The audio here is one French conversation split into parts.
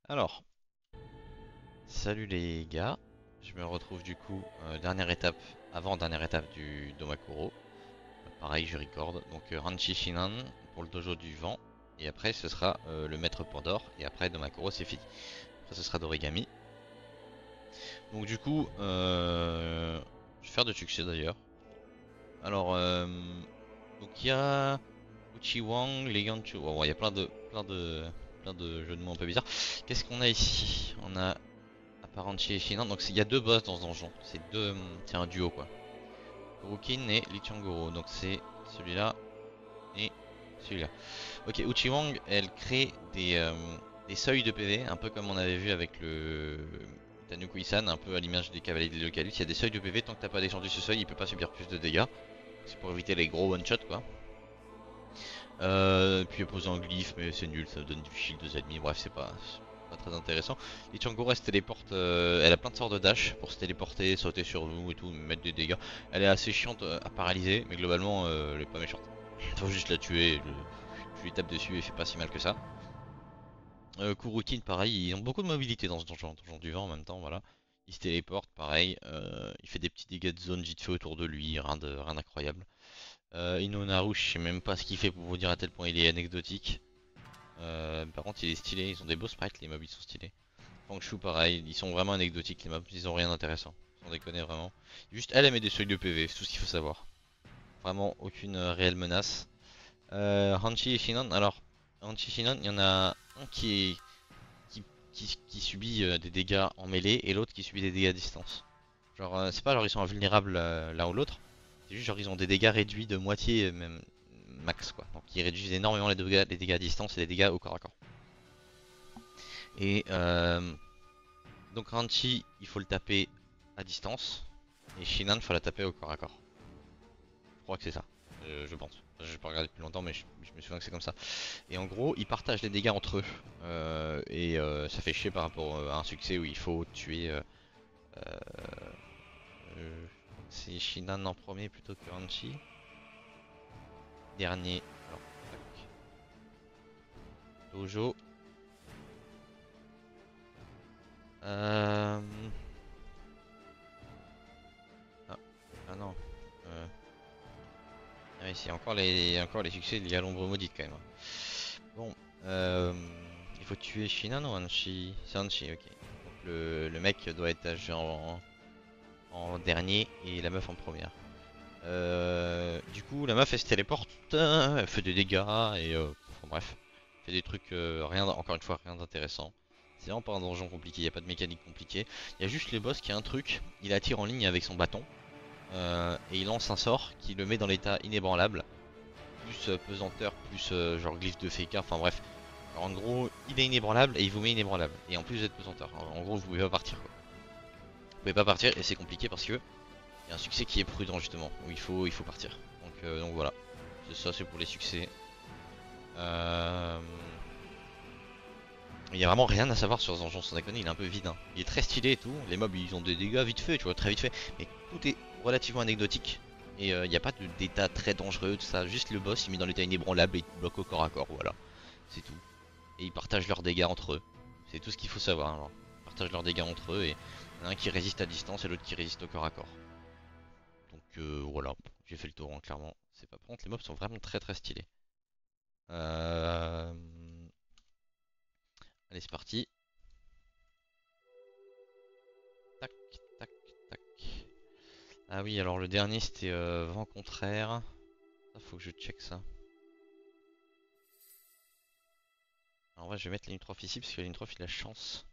Alors, salut les gars, je me retrouve du coup, dernière étape, avant-dernière étape du Domakuro. Pareil, je record, donc Ranchi Shinan pour le dojo du vent, et après ce sera le maître Pandore, et après Domakuro c'est fini. Après ce sera d'origami. Donc du coup, je vais faire de succès d'ailleurs. Alors, donc il y a Uchiwang, Leganchu, oh, ouais, il y a plein de jeux de mots un peu bizarres. Qu'est-ce qu'on a ici? On a Apparenchi et Shinan. Donc il y a deux boss dans ce donjon. C'est un duo quoi. Kurukin et Lichangoro. Donc c'est celui-là et celui-là. Ok, Uchiwang, elle crée des seuils de PV, un peu comme on avait vu avec le Tanuki-san, un peu à l'image des cavaliers de l'Eucalypse. Il y a des seuils de PV, tant que t'as pas descendu ce seuil, il peut pas subir plus de dégâts. C'est pour éviter les gros one-shot quoi. Puis il poser un glyphe, mais c'est nul, ça donne du shield aux ennemis. Bref, c'est pas très intéressant. Ichangoro elle se téléporte, elle a plein de sorts de dash pour se téléporter, sauter sur nous et tout, mettre des dégâts. Elle est assez chiante à paralyser, mais globalement elle est pas méchante. Faut juste la tuer, je lui tape dessus et fait pas si mal que ça. Kurukin pareil, ils ont beaucoup de mobilité dans ce donjon du vent en même temps, voilà. Il se téléporte, pareil, il fait des petits dégâts de zone vite fait autour de lui, rien d'incroyable. Inonaru, je sais même pas ce qu'il fait pour vous dire à tel point il est anecdotique. Par contre, il est stylé, ils ont des beaux sprites, les mobs ils sont stylés. Fangshu, pareil, ils sont vraiment anecdotiques, les mobs ils ont rien d'intéressant. Sans déconner, vraiment. Juste elle met des seuils de PV, c'est tout ce qu'il faut savoir. Vraiment aucune réelle menace. Hanchi et Shinon, alors, Hanchi et Shinon, il y en a un qui, qui subit des dégâts en mêlée et l'autre qui subit des dégâts à distance. Genre, c'est pas genre ils sont invulnérables l'un ou l'autre, c'est juste genre ils ont des dégâts réduits de moitié, même max quoi. Donc ils réduisent énormément les dégâts à distance et les dégâts au corps à corps. Et donc Ranchi, il faut le taper à distance. Et Shinan, il faut la taper au corps à corps. Je crois que c'est ça. Je pense. Je n'ai pas regardé depuis longtemps, mais je me souviens que c'est comme ça. Et en gros, ils partagent les dégâts entre eux. Ça fait chier par rapport à un succès où il faut tuer. Euh, c'est Shinan en premier plutôt que Ranchi. Dernier. Alors, tac. Dojo. Euh... Ah, ah non. Euh... Ah oui, c'est encore les succès liés à l'ombre maudite quand même. Bon, euh, il faut tuer Shinan ou Hanshi? C'est Hanshi, ok. Donc le mec doit être âgé en dernier et la meuf en première. Du coup, la meuf elle se téléporte, elle fait des dégâts et enfin, bref, fait des trucs, encore une fois, rien d'intéressant. C'est vraiment pas un donjon compliqué, il a pas de mécanique compliquée. Il y a juste le boss qui a un truc, il attire en ligne avec son bâton et il lance un sort qui le met dans l'état inébranlable, plus pesanteur, plus genre glyphe de Feka, enfin bref. Alors, en gros, il est inébranlable et il vous met inébranlable. Et en plus, vous êtes pesanteur. En gros, vous pouvez pas partir quoi. Vous pouvez pas partir et c'est compliqué parce que il y a un succès qui est prudent justement, où il faut partir. Donc voilà. C'est ça, c'est pour les succès. Euh... Il y a vraiment rien à savoir sur ce donjon sans déconner, il est un peu vide, hein. Il est très stylé et tout, les mobs ils ont des dégâts vite fait, tu vois, très vite fait. Mais tout est relativement anecdotique. Et il n'y a pas d'état très dangereux, tout ça. Juste le boss il met dans l'état inébranlable et il bloque au corps à corps, voilà. C'est tout. Et ils partagent leurs dégâts entre eux. C'est tout ce qu'il faut savoir. Alors. Ils partagent leurs dégâts entre eux et il y en a un qui résiste à distance et l'autre qui résiste au corps à corps. Donc voilà, j'ai fait le tour, hein, clairement. C'est pas. Par contre, les mobs sont vraiment très très stylés. Euh... Allez, c'est parti. Tac, tac, tac. Ah oui, alors le dernier c'était vent contraire. Ça, faut que je check ça. Alors, en vrai, je vais mettre l'Introf ici parce que l'Introf il a chance.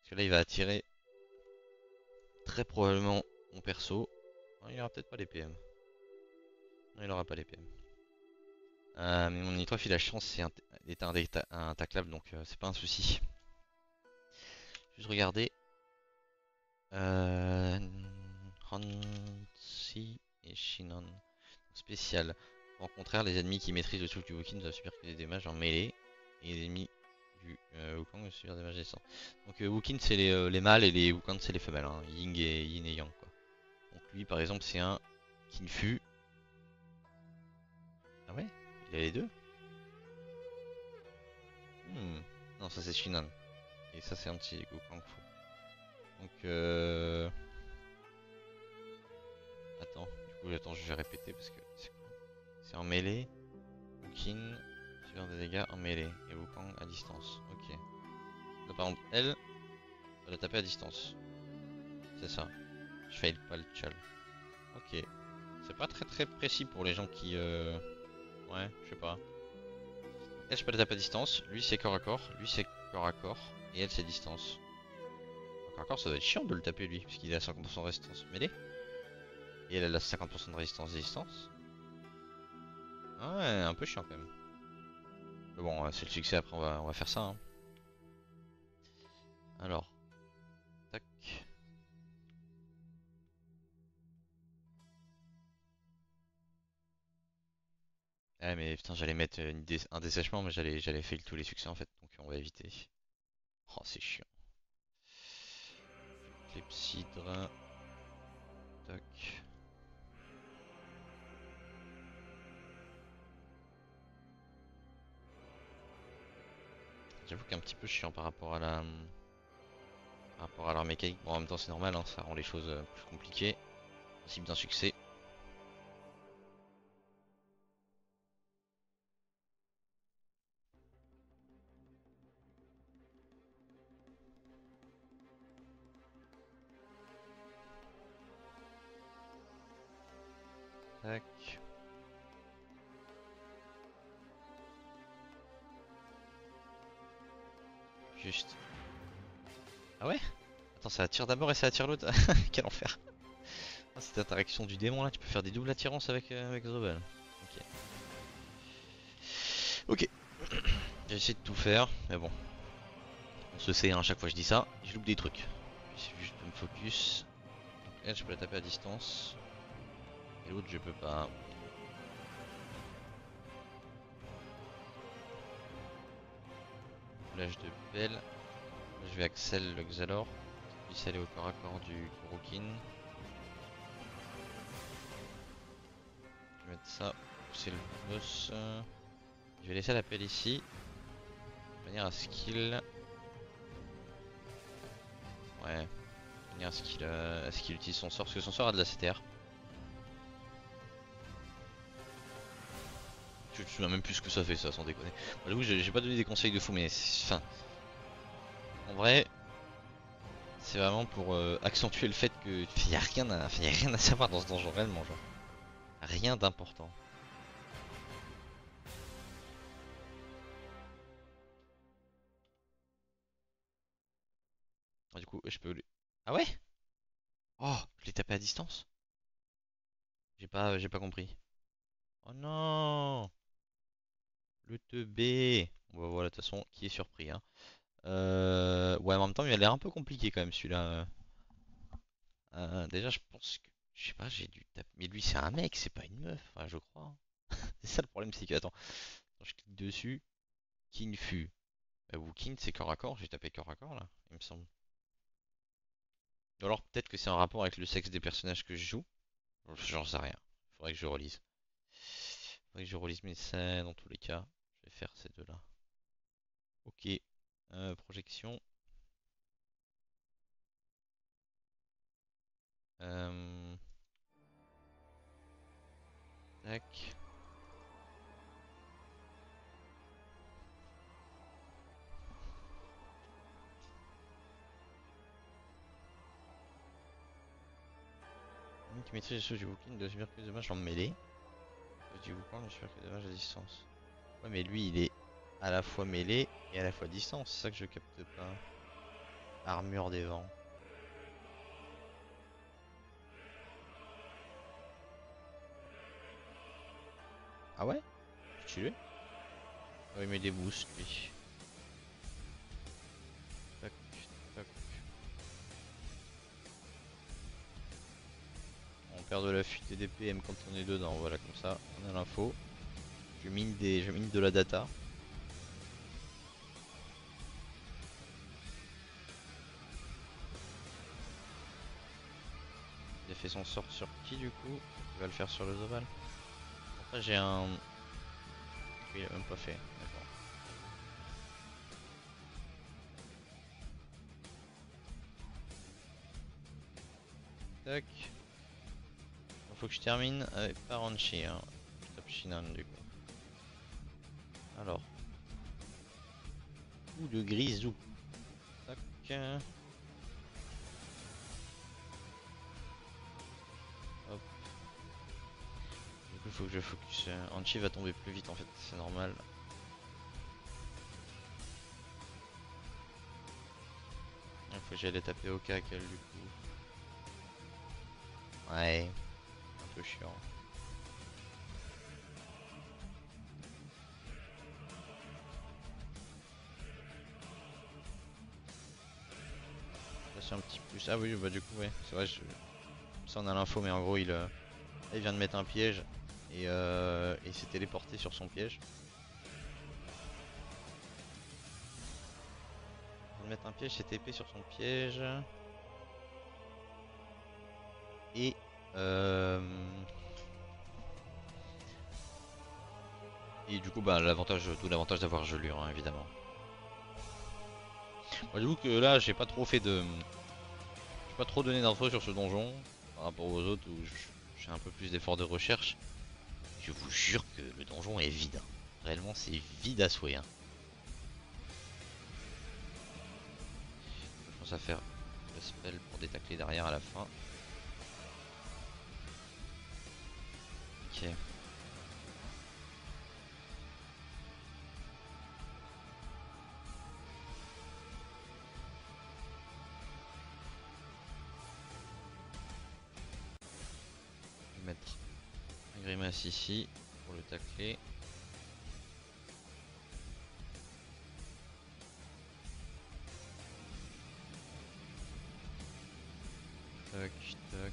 Parce que là, il va attirer très probablement mon perso. Ah, il aura peut-être pas les PM. Non, il aura pas les PM. Mais mon Nitrof il a chance, est un taclable donc c'est pas un souci. Juste regarder. Euh, Hansi et Shinon. Spécial. En contraire, les ennemis qui maîtrisent le truc du Wukong doivent subir que des dommages en mêlée. Et les ennemis du Wukong doivent subir des dommages descendants. Donc Wukong c'est les mâles et les Wukong c'est les femelles. Hein. Yin et Yang quoi. Donc lui par exemple c'est un Kinfu. Ah ouais? Il a les deux? Non ça c'est Shinon. Et ça c'est anti-ego Kung Fu. Donc attends, je vais répéter parce que c'est en mêlée. Wukin, subir des dégâts en mêlée. Et Wukong à distance. Ok. Là par exemple, elle va la taper à distance. C'est ça. Je fail pas le chal. Ok. C'est pas très précis pour les gens qui ouais, je sais pas. Elle, je peux la taper à distance. Lui, c'est corps à corps. Lui, c'est corps à corps. Et elle, c'est distance. Corps à corps, ça doit être chiant de le taper lui, parce qu'il a 50% de résistance mêlée. Et elle a 50% de résistance distance. Ah ouais, un peu chiant quand même. Mais bon, c'est le succès, après on va faire ça. Hein. Alors, tac. Ah mais putain, j'allais mettre un dessèchement, mais j'allais fail tous les succès en fait, donc on va éviter. Oh, c'est chiant. Clepsydre. Tac. J'avoue qu'un petit peu chiant par rapport à leur mécanique. Bon, en même temps, c'est normal, hein, ça rend les choses plus compliquées. Principe d'un succès. Tac. Juste. Ah ouais? Attends, ça attire d'abord et ça attire l'autre. Quel enfer. Ah, cette interaction du démon là, tu peux faire des doubles attirances avec Zobel. Ok. Ok. J'ai essayé de tout faire, mais bon. On se sait, hein, à chaque fois que je dis ça, je loupe des trucs. J'essaie juste de me focus. Donc elle, je peux la taper à distance. Et l'autre, je peux pas. Lâche de pelle. Là, je vais Axel le Xalor. Puis aller au corps à corps du Kurokin. Je vais mettre ça. C'est le boss. Je vais laisser la pelle ici. De manière à ce qu'il. Ouais. De manière à ce qu'il utilise son sort. Parce que son sort a de la CTR. Je me souviens même plus ce que ça fait, ça, sans déconner. Bah, j'avoue, j'ai pas donné des conseils de fou, mais. Enfin. En vrai. C'est vraiment pour accentuer le fait que. Y a rien y a rien à savoir dans ce donjon, réellement, genre. Rien d'important. Ah, du coup, je peux. Ah ouais? Oh, je l'ai tapé à distance? J'ai pas compris. Oh non! Le teubé! Bon, bah voilà, de toute façon, qui est surpris, hein. Ouais, en même temps, il a l'air un peu compliqué quand même celui-là. Déjà, je pense que. Je sais pas, j'ai dû taper. Mais lui, c'est un mec, c'est pas une meuf, enfin, je crois. Hein. C'est ça le problème, c'est que. Attends, je clique dessus. Kinfu. Wookin, c'est corps à corps, j'ai tapé corps à corps là, il me semble. Ou alors peut-être que c'est en rapport avec le sexe des personnages que je joue. J'en sais rien. Faudrait que je relise. Faudrait que je relise, mais ça, dans tous les cas, je vais faire ces deux-là. Ok. Projection. Euh, Tac. Qui maîtrise les choses du Wookin de subir plus de dommages en mêlée. Du Wukong de subir plus de dommages à distance. Ouais, mais lui, il est à la fois mêlée et à la fois distance. C'est ça que je capte pas. Armure des vents. Ah ouais? Stylé. Oh, il met des boosts, lui. Tac, tac. On perd de la fuite et des PM quand on est dedans, voilà, comme ça, on a l'info. Je mine de la data. Il a fait son sort sur qui du coup? Il va le faire sur le Zobal. Après j'ai un. Oui, il a même pas fait, d'accord. tac. Faut que je termine avec Paranchi, hein. Top Shinan du coup. Alors. Ou de grisou. Tac. Hop. Du coup faut que je focus. Anchi va tomber plus vite en fait, c'est normal. Il faut que j'aille taper au cacle du coup. Ouais. Un peu chiant. Là c'est un petit plus. Ah oui bah du coup ouais. C'est vrai ça on a l'info mais en gros il vient de mettre un piège. Et il s'est téléporté sur son piège. Il vient de mettre un piège, s'est TP sur son piège. Et du coup bah l'avantage, tout l'avantage d'avoir gelure hein, évidemment. Moi j'avoue que là j'ai pas trop fait de. J'ai pas trop donné d'infos sur ce donjon par rapport aux autres où j'ai un peu plus d'efforts de recherche. Je vous jure que le donjon est vide. Réellement c'est vide à souhait. Hein. Je pense à faire le spell pour détacler derrière à la fin. Ok. Je vais mettre un grimace ici pour le tacler. Tac, tac.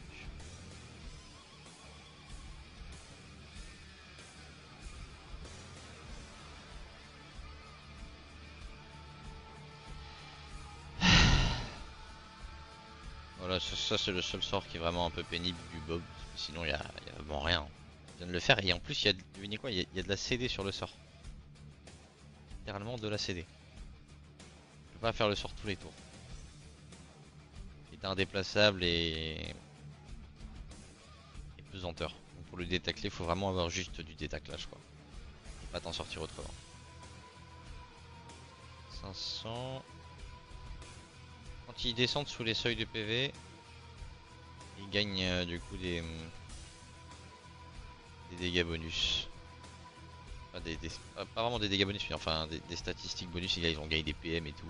Voilà, ça c'est le seul sort qui est vraiment un peu pénible du Bob. Sinon il y a vraiment rien. Je viens de le faire et en plus il y a, devinez quoi, il y a de la CD sur le sort. Littéralement de la CD. Je peux pas faire le sort tous les tours. Il est indéplaçable et pesanteur. Donc pour le détacler, il faut vraiment avoir juste du détaclage quoi. Et pas t'en sortir autrement. 500. Quand ils descendent sous les seuils de PV, ils gagnent du coup des dégâts bonus. Enfin, pas vraiment des dégâts bonus, mais enfin des statistiques bonus. Ils ont gagné des PM et tout.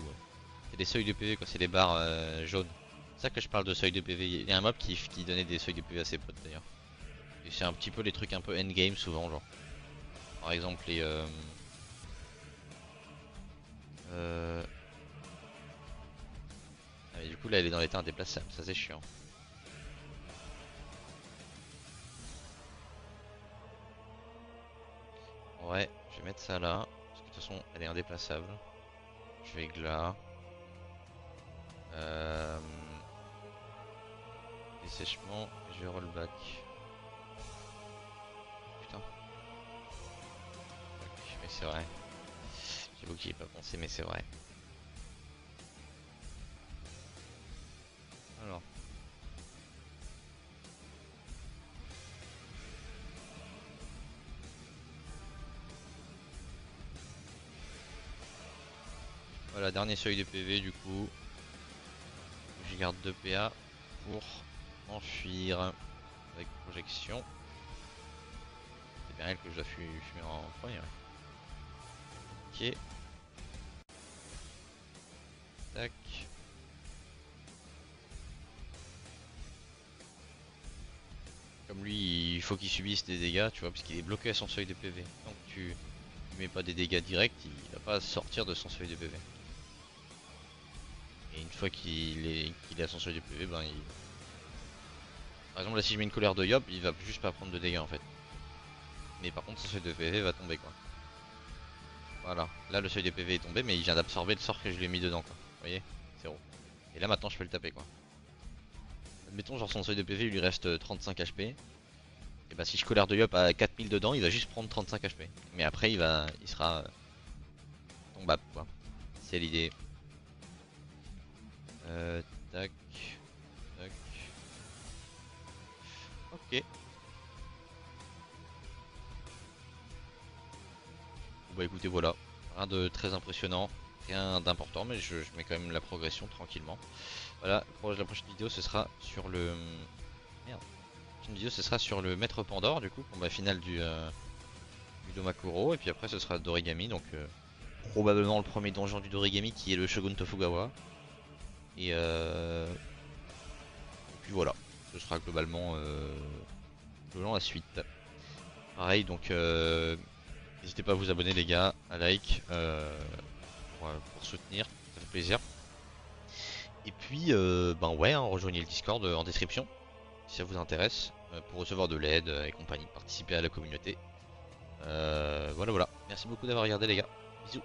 C'est des seuils de PV quoi, c'est les barres jaunes. C'est ça que je parle de seuil de PV. Il y a un mob qui donnait des seuils de PV à ses potes d'ailleurs. Et c'est un petit peu les trucs un peu endgame souvent, genre. Par exemple les ah, mais du coup là elle est dans l'état indéplaçable, ça c'est chiant. Ouais, je vais mettre ça là, parce que de toute façon elle est indéplaçable. Je vais gla. Euh... Dessèchement, et je vais rollback. Putain. Mais c'est vrai. J'avoue que j'y ai pas pensé, mais c'est vrai. Alors. Voilà, dernier seuil de PV du coup. Je garde 2 PA pour enfuir avec projection. C'est bien elle que je dois fuir en premier. Ouais. Ok. Tac. Comme lui, il faut qu'il subisse des dégâts, tu vois, parce qu'il est bloqué à son seuil de PV. Donc tu mets pas des dégâts directs, il va pas sortir de son seuil de PV. Et une fois qu'il est à son seuil de PV, ben il... Par exemple là si je mets une colère de Yop, il va juste pas prendre de dégâts en fait. Mais par contre son seuil de PV va tomber quoi. Voilà, là le seuil de PV est tombé mais il vient d'absorber le sort que je lui ai mis dedans quoi. Vous voyez, 0. Et là maintenant je peux le taper quoi. Admettons genre son seuil de PV il lui reste 35 HP. Et bah si je colère de Yop à 4000 dedans, il va juste prendre 35 HP. Mais après il sera tombable quoi. C'est l'idée. Tac. Tac. Ok. Bon, bah écoutez, voilà. Rien de très impressionnant, rien d'important, mais je mets quand même la progression tranquillement. Voilà, pour la prochaine vidéo, ce sera sur le... Merde. La prochaine vidéo, ce sera sur le maître Pandore, du coup, combat final du Domakuro, et puis après, ce sera Dorigami, donc probablement le premier donjon du Dorigami qui est le Shogun Tofugawa. Et puis voilà, ce sera globalement la suite. Pareil, donc n'hésitez pas à vous abonner les gars, à like, pour soutenir, ça fait plaisir. Et puis, ben ouais, hein, rejoignez le Discord en description, si ça vous intéresse, pour recevoir de l'aide et compagnie, participer à la communauté. Voilà, voilà. Merci beaucoup d'avoir regardé les gars. Bisous.